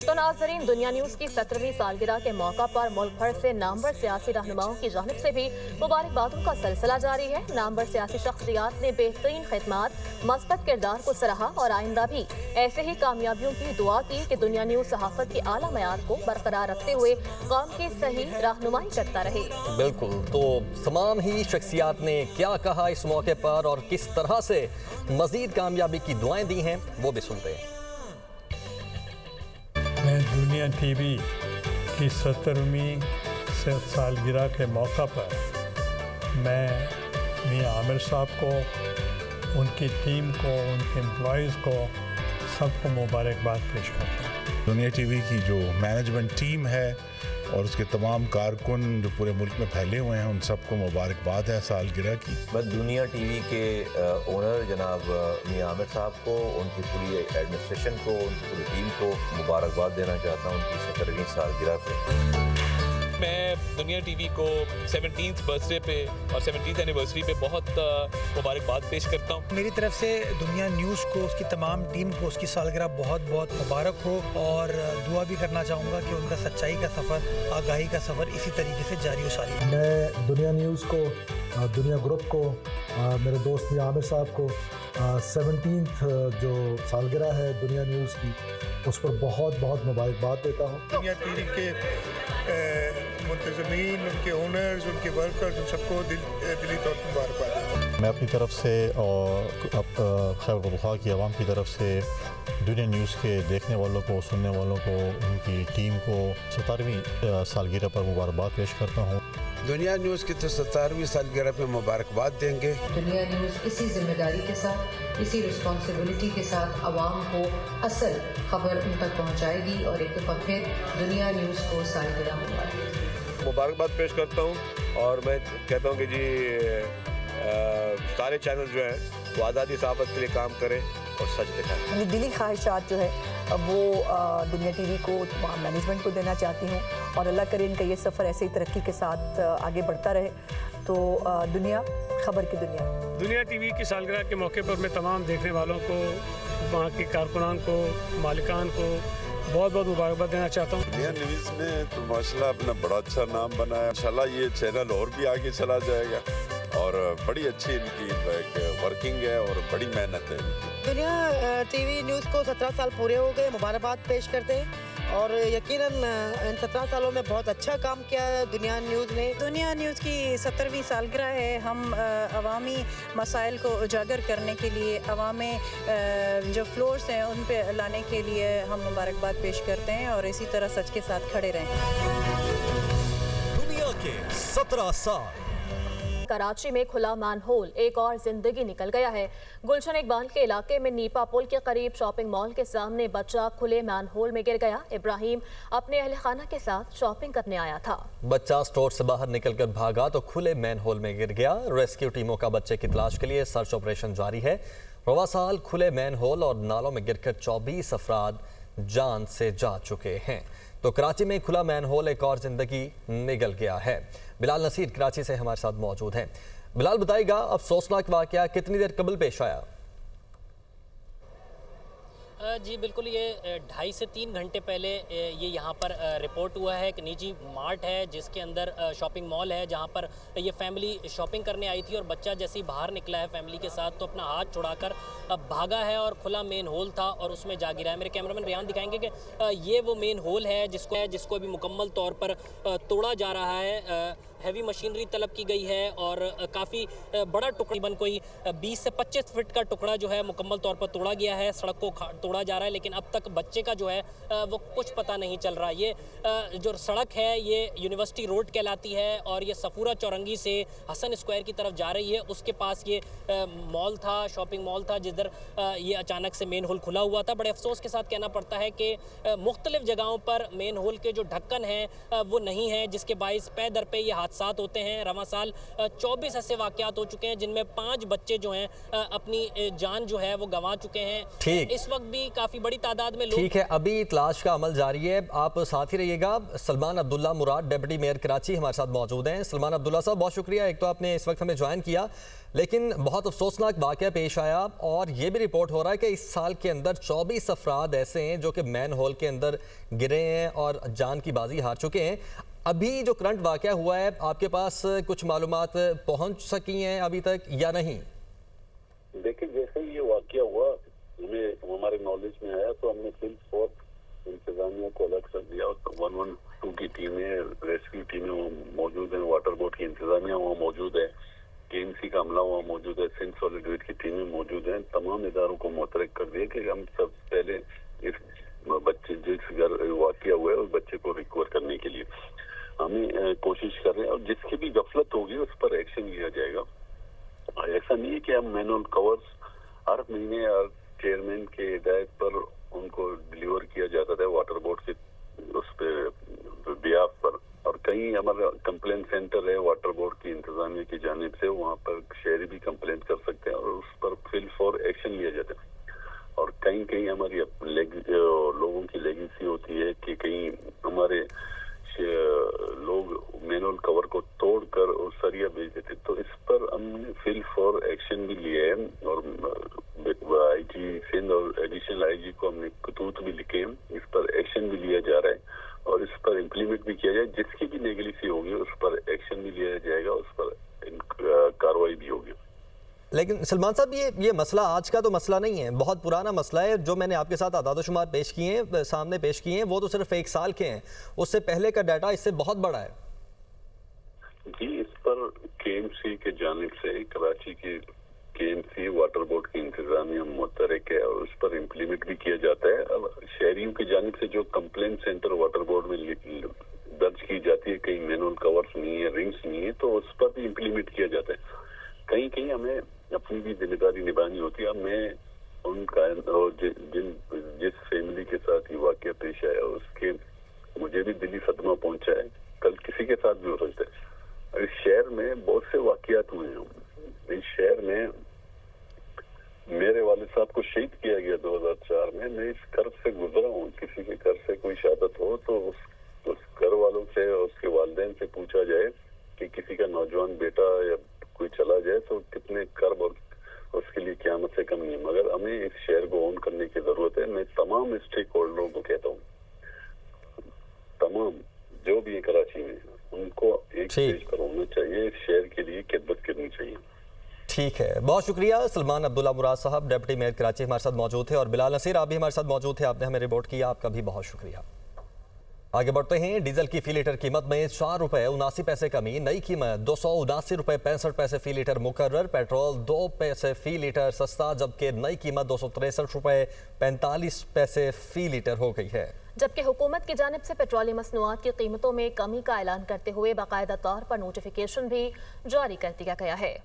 तो नाज़रीन, दुनिया न्यूज़ की 17वीं सालगिरह के मौका पर मुल्क भर से नामवर सियासी रहनुमाओं की जानिब से भी मुबारकबादों का सिलसिला जारी है। नामवर सियासी शख्सियात ने बेहतरीन खिदमात, मस्बत किरदार को सराहा और आइंदा भी ऐसे ही कामयाबियों की दुआ की कि दुनिया न्यूज़ सहाफ़त की आला मयार को बरकरार रखते हुए कौम की सही रहनुमाई करता रहे। बिल्कुल, तो तमाम ही शख्सियात ने क्या कहा इस मौके पर और किस तरह से मज़ीद कामयाबी की दुआएं दी हैं, वो भी सुनते हैं। मैं दुनिया टीवी की 17वीं सालगिरह के मौका पर मैं मियां आमिर साहब को, उनकी टीम को, उनके एम्प्लॉइज़ को, सबको मुबारकबाद पेश करता हूँ। दुनिया टीवी की जो मैनेजमेंट टीम है और उसके तमाम कारकुन जो पूरे मुल्क में फैले हुए हैं, उन सबको मुबारकबाद है सालगिरह की। मैं दुनिया टीवी के ओनर जनाब मियां आमिर साहब को, उनकी पूरी एडमिनिस्ट्रेशन को, उनकी पूरी टीम को मुबारकबाद देना चाहता हूँ उनकी 17वीं सालगिरह पे। मैं दुनिया टीवी को 17th बर्थडे पे और 17th एनिवर्सरी पे बहुत मुबारकबाद पेश करता हूँ। मेरी तरफ से दुनिया न्यूज़ को, उसकी तमाम टीम को उसकी सालगिरह बहुत बहुत मुबारक हो और दुआ भी करना चाहूँगा कि उनका सच्चाई का सफ़र, आगाही का सफ़र इसी तरीके से जारी हो सारी। मैं दुनिया न्यूज़ को, दुनिया ग्रुप को, मेरे दोस्त मियां आमिर साहब को 17th जो सालगिरह है दुनिया न्यूज़ की, उस पर बहुत बहुत मुबारकबाद देता हूँ। दुनिया टीवी के मुंतज़मीन, उनके ओनर्स, उनके वर्कर्स, उन सबको दिली तौर पर मुबारकबाद देता हूँ। मैं अपनी तरफ से और खैबर की आवाम की तरफ से दुनिया न्यूज़ के देखने वालों को, सुनने वालों को, उनकी टीम को 17वीं सालगिरह पर मुबारकबाद पेश करता हूँ। दुनिया न्यूज़ की तो 17वीं सालगिरह पे मुबारकबाद देंगे। दुनिया न्यूज़ इसी जिम्मेदारी के साथ, इसी रिस्पॉन्सिबिलिटी के साथ आवाम को असल खबर उन तक पहुँचाएगी और एक दफ़ा फिर दुनिया न्यूज़ को सालगिरह मुबारकबाद पेश करता हूँ। और मैं कहता हूँ कि जी सारे चैनल जो हैं वो आज़ादी सहाफ़त के लिए काम करें और सच दिखाएं। मेरी दिली ख्वाहिशात जो है वो दुनिया टीवी को, तमाम मैनेजमेंट को देना चाहती हूँ और अल्लाह करे इनका ये सफ़र ऐसे ही तरक्की के साथ आगे बढ़ता रहे। तो दुनिया, खबर की दुनिया। दुनिया टीवी की सालगिरह के मौके पर मैं तमाम देखने वालों को, वहाँ के कारकुनान को, मालिकान को बहुत बहुत मुबारकबाद देना चाहता हूँ। दुनिया न्यूज़ ने तो माशाल्लाह अपना बड़ा अच्छा नाम बनाया। इंशाल्लाह ये चैनल और भी आगे चला जाएगा और बड़ी अच्छी इनकी वर्किंग है और बड़ी मेहनत है इनकी। दुनिया टीवी न्यूज़ को 17 साल पूरे हो गए, मुबारकबाद पेश करते हैं और यकीनन इन 17 सालों में बहुत अच्छा काम किया है दुनिया न्यूज़ ने। दुनिया न्यूज़ की 17वीं सालगिरह है। हम अवामी मसाइल को उजागर करने के लिए, अवामी जो फ्लोर्स हैं उन पे लाने के लिए हम मुबारकबाद पेश करते हैं और इसी तरह सच के साथ खड़े रहें। दुनिया के 17 साल। कराची में खुला मैनहोल, एक और जिंदगी निकल गया है। गुलशन इकबाल के इलाके में नीपा पुल के करीब शॉपिंग मॉल के सामने बच्चा खुले मैनहोल में गिर गया। इब्राहिम अपने अहल खाना के साथ शॉपिंग करने आया था। बच्चा स्टोर से बाहर निकलकर भागा तो खुले मैनहोल में गिर गया। रेस्क्यू टीमों का बच्चे की तलाश के लिए सर्च ऑपरेशन जारी है। रवा साल खुले मैनहोल और नालों में गिरकर 24 अफराद जान से जा चुके हैं। तो कराची में खुला मैनहोल, एक और जिंदगी निकल गया है। बिलाल नसीर कराची से हमारे साथ मौजूद हैं। बिलाल, बताइएगा अफसोसनाक वाकया कितनी देर कबल पेश आया? जी बिल्कुल, ये 2.5 से 3 घंटे पहले ये यहाँ पर रिपोर्ट हुआ है। एक निजी मार्ट है जिसके अंदर शॉपिंग मॉल है, जहाँ पर ये फैमिली शॉपिंग करने आई थी और बच्चा जैसे ही बाहर निकला है फैमिली के साथ तो अपना हाथ छुड़ाकर भागा है और खुला मेन होल था और उसमें जा गिरा है। मेरे कैमरामैन बयान दिखाएंगे कि ये वो मेन होल है जिसको अभी मुकम्मल तौर पर तोड़ा जा रहा है। हैवी मशीनरी तलब की गई है और काफ़ी बड़ा टुकड़ा, कोई 20 से 25 फीट का टुकड़ा जो है मुकम्मल तौर पर तोड़ा गया है। सड़क को तोड़ा जा रहा है लेकिन अब तक बच्चे का जो है वो कुछ पता नहीं चल रहा। ये जो सड़क है ये यूनिवर्सिटी रोड कहलाती है और ये सफूरा चौरंगी से हसन स्क्वायर की तरफ जा रही है। उसके पास ये मॉल था, शॉपिंग मॉल था, जिधर ये अचानक से मेन होल खुला हुआ था। बड़े अफसोस के साथ कहना पड़ता है कि मुख्तलिफ जगहों पर मेन होल के जो ढक्कन हैं वो नहीं है, जिसके बाइस पै दर पे ये हादसा हादसात होते हैं। रवां साल 24 ऐसे वाक़यात हो चुके हैं जिनमें 5 बच्चे जो हैं अपनी जान जो है वो गंवा चुके हैं। ठीक, इस वक्त भी काफ़ी बड़ी तादाद में लोग। ठीक है, अभी तलाश का अमल जारी है, आप साथ ही रहिएगा। सलमान अब्दुल्ला मुराद, डिप्टी मेयर कराची, हमारे साथ मौजूद हैं। सलमान अब्दुल्ला साहब, बहुत शुक्रिया, एक तो आपने इस वक्त हमें ज्वाइन किया, लेकिन बहुत अफसोसनाक वाक़या पेश आया और ये भी रिपोर्ट हो रहा है कि इस साल के अंदर 24 अफराद ऐसे हैं जो कि मैन होल के अंदर गिरे हैं और जान की बाजी हार चुके हैं। अभी जो करंट वाक़या हुआ है, आपके पास कुछ मालूमात पहुंच सकी हैं अभी तक या नहीं? देखिए, जैसे ये वाक़या हुआ हमें हमारे नॉलेज में आया तो हमने फील्ड फोर्स इंतजामिया को अलग कर दिया और 112 की टीमें, रेस्क्यू टीमें वहाँ मौजूद हैं, वाटर बोर्ड की इंतजामिया वहाँ मौजूद है, KMC का अमला वहाँ मौजूद है, सिंध सॉलिड वेस्ट की टीमें मौजूद हैं। तमाम इदारों को मुतरक कर दिया कि हम सब पहले इस बच्चे जिस घर वाक़या हुआ है उस बच्चे को रिकवर करने के लिए हमें कोशिश कर रहे हैं और जिसकी भी गफलत होगी उस पर एक्शन लिया जाएगा। ऐसा नहीं है कि हम मैनुअल कवर्स हर महीने हर चेयरमैन के हिदायत पर उनको डिलीवर किया जाता था वाटर बोर्ड के उस पर बिहाफ पर, और कहीं हमारा कंप्लेन सेंटर है वाटर बोर्ड की इंतजामिया की जानिब से, वहाँ पर शहरी भी कंप्लेन कर सकते हैं और उस पर फील्ड फॉर एक्शन लिया जाता है। और कहीं कहीं हमारी लोगों की लेगेसी होती है कि कहीं हमारे लोग मैनुअल कवर को तोड़कर और सरिया भेज देते, तो इस पर हमने फील्ड फॉर एक्शन भी लिए हैं और IG सिंध और एडिशनल IG को हमने खतूत भी लिखे हैं, इस पर एक्शन भी लिया जा रहा है और इस पर इम्प्लीमेंट भी किया जाए। जिसकी भी नेगलिसी होगी उस पर एक्शन भी लिया जाएगा, उस पर कार्रवाई भी होगी। लेकिन सलमान साहब, ये मसला आज का तो मसला नहीं है, बहुत पुराना मसला है। जो मैंने आपके साथ आदाद-ओ-शुमार पेश किए हैं, सामने पेश किए हैं, वो तो सिर्फ 1 साल के हैं, उससे पहले का डाटा इससे बहुत बड़ा है। जी, इस पर KMC के जानिब से कराची की KMC वाटर बोर्ड की इंतजामिया मुतरक है और उस पर इम्प्लीमेंट भी किया जाता है। अब शहरियों की जानिब से जो कंप्लेंट सेंटर वाटर बोर्ड में दर्ज की जाती है, कहीं मैनुअल कवर्स नहीं है, रिंग्स नहीं है, तो उस पर भी इम्प्लीमेंट किया जाता है। कहीं कहीं हमें अपनी भी जिम्मेदारी निभानी होती है। मैं उनका जिस फैमिली के साथ ये वाक़या पेश आया उसके मुझे भी दिली सदमा पहुंचा है, कल किसी के साथ भी हो सकता है। इस शहर में बहुत से वाक़यात हुए हैं। इस शहर में मेरे वालिद साहब को शहीद किया गया 2004 में। मैं इस कर्ज से गुजरा हूँ, किसी के घर से कोई शहादत हो तो उस घर वालों से और उसके वालिदैन से पूछा जाए कि किसी का नौजवान बेटा या कोई चला जाए तो कितने कर्ब और उसके लिए क़यामत से कम नहीं। मगर हमें इस शहर को ओन करने की जरूरत है। मैं तमाम स्टेक होल्डरों को कहता हूँ, तमाम जो भी है कराची में, उनको एक पेज पर होना चाहिए, इस शहर के लिए खिदमत करनी चाहिए। ठीक है, बहुत शुक्रिया। सलमान अब्दुल्ला मुराद साहब, डिप्टी मेयर कराची, हमारे साथ मौजूद थे, और बिलाल नसीर, आप भी हमारे साथ मौजूद थे, आपने हमें रिपोर्ट किया, आपका भी बहुत शुक्रिया। आगे बढ़ते हैं। डीजल की फी लीटर कीमत में 4 रुपये 79 पैसे कमी, नई कीमत 279 रुपये 65 पैसे फी लीटर मुकर्रर। पेट्रोल 2 पैसे फी लीटर सस्ता, जबकि नई कीमत 263 रुपये 45 पैसे फी लीटर हो गई है। जबकि हुकूमत की जानिब से पेट्रोलियम मसनूआत की कीमतों में कमी का ऐलान करते हुए बाकायदा तौर पर नोटिफिकेशन भी जारी कर दिया गया है।